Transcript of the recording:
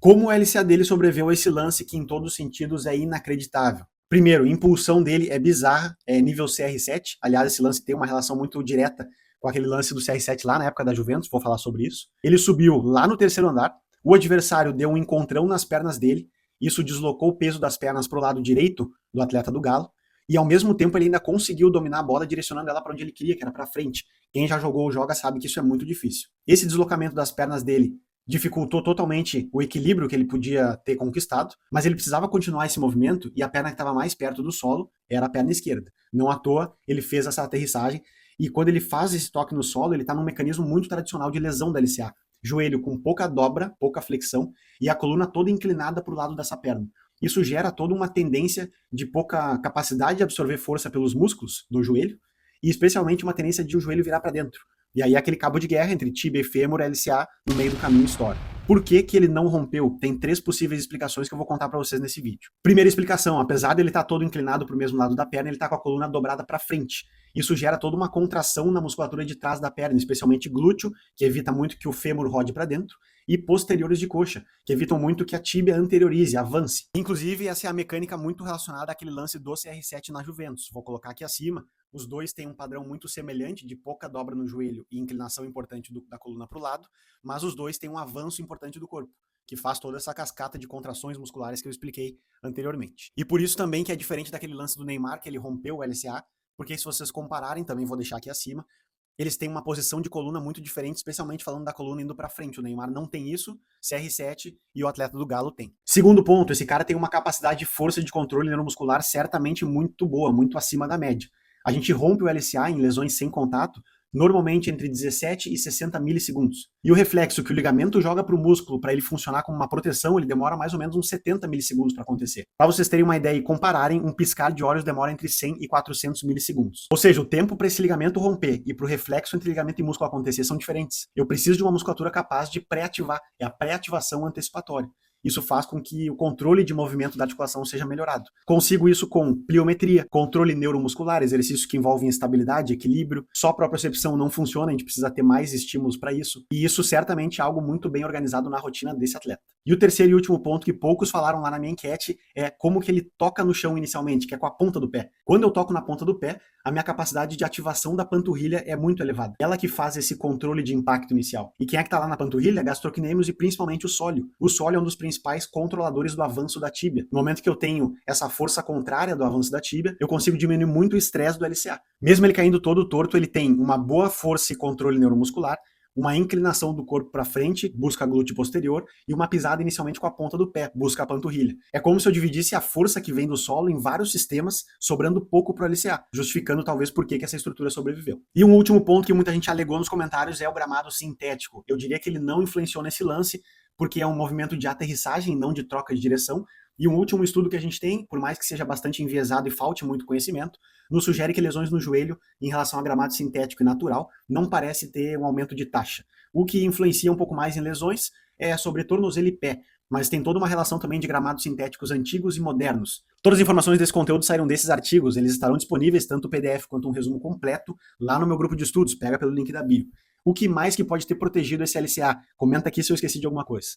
Como o LCA dele sobreviveu a esse lance que em todos os sentidos é inacreditável? Primeiro, a impulsão dele é bizarra, é nível CR7. Aliás, esse lance tem uma relação muito direta com aquele lance do CR7 lá na época da Juventus, vou falar sobre isso. Ele subiu lá no terceiro andar, o adversário deu um encontrão nas pernas dele, isso deslocou o peso das pernas para o lado direito do atleta do Galo, e ao mesmo tempo ele ainda conseguiu dominar a bola direcionando ela para onde ele queria, que era para frente. Quem já jogou ou joga sabe que isso é muito difícil. Esse deslocamento das pernas dele dificultou totalmente o equilíbrio que ele podia ter conquistado, mas ele precisava continuar esse movimento e a perna que estava mais perto do solo era a perna esquerda. Não à toa ele fez essa aterrissagem e quando ele faz esse toque no solo, ele está num mecanismo muito tradicional de lesão da LCA. Joelho com pouca dobra, pouca flexão e a coluna toda inclinada para o lado dessa perna. Isso gera toda uma tendência de pouca capacidade de absorver força pelos músculos do joelho e especialmente uma tendência de o joelho virar para dentro. E aí aquele cabo de guerra entre tibia e fêmur, LCA, no meio do caminho estoura. Por que que ele não rompeu? Tem 3 possíveis explicações que eu vou contar para vocês nesse vídeo. Primeira explicação, apesar dele estar todo inclinado para o mesmo lado da perna, ele está com a coluna dobrada para frente. Isso gera toda uma contração na musculatura de trás da perna, especialmente glúteo, que evita muito que o fêmur rode para dentro, e posteriores de coxa, que evitam muito que a tíbia anteriorize, avance. Inclusive, essa é a mecânica muito relacionada àquele lance do CR7 na Juventus. Vou colocar aqui acima. Os dois têm um padrão muito semelhante de pouca dobra no joelho e inclinação importante da coluna para o lado, mas os dois têm um avanço importante do corpo, que faz toda essa cascata de contrações musculares que eu expliquei anteriormente. E por isso também que é diferente daquele lance do Neymar, que ele rompeu o LCA, porque se vocês compararem, também vou deixar aqui acima, eles têm uma posição de coluna muito diferente, especialmente falando da coluna indo para frente. O Neymar não tem isso, CR7 e o atleta do Galo tem. Segundo ponto, esse cara tem uma capacidade de força de controle neuromuscular certamente muito boa, muito acima da média. A gente rompe o LCA em lesões sem contato, normalmente entre 17 e 60 milissegundos. E o reflexo que o ligamento joga para o músculo para ele funcionar como uma proteção, ele demora mais ou menos uns 70 milissegundos para acontecer. Para vocês terem uma ideia e compararem, um piscar de olhos demora entre 100 e 400 milissegundos. Ou seja, o tempo para esse ligamento romper e para o reflexo entre ligamento e músculo acontecer são diferentes. Eu preciso de uma musculatura capaz de pré-ativar, é a pré-ativação antecipatória. Isso faz com que o controle de movimento da articulação seja melhorado. Consigo isso com pliometria, controle neuromuscular, exercícios que envolvem estabilidade, equilíbrio. Só a propriocepção não funciona, a gente precisa ter mais estímulos para isso. E isso certamente é algo muito bem organizado na rotina desse atleta. E o terceiro e último ponto que poucos falaram lá na minha enquete é como que ele toca no chão inicialmente, que é com a ponta do pé. Quando eu toco na ponta do pé, a minha capacidade de ativação da panturrilha é muito elevada. Ela que faz esse controle de impacto inicial. E quem é que está lá na panturrilha? Gastrocnêmios e principalmente o sólio. O sólio é um dos principais controladores do avanço da tíbia. No momento que eu tenho essa força contrária do avanço da tíbia, eu consigo diminuir muito o estresse do LCA. Mesmo ele caindo todo torto, ele tem uma boa força e controle neuromuscular, uma inclinação do corpo para frente, busca glúteo posterior, e uma pisada inicialmente com a ponta do pé, busca a panturrilha. É como se eu dividisse a força que vem do solo em vários sistemas, sobrando pouco para o LCA, justificando talvez por que essa estrutura sobreviveu. E um último ponto que muita gente alegou nos comentários é o gramado sintético. Eu diria que ele não influenciou nesse lance, porque é um movimento de aterrissagem, não de troca de direção. E um último estudo que a gente tem, por mais que seja bastante enviesado e falte muito conhecimento, nos sugere que lesões no joelho, em relação a gramado sintético e natural, não parece ter um aumento de taxa. O que influencia um pouco mais em lesões é sobre tornozelo e pé, mas tem toda uma relação também de gramados sintéticos antigos e modernos. Todas as informações desse conteúdo saíram desses artigos, eles estarão disponíveis, tanto o PDF quanto um resumo completo, lá no meu grupo de estudos, pega pelo link da bio. O que mais que pode ter protegido esse LCA? Comenta aqui se eu esqueci de alguma coisa.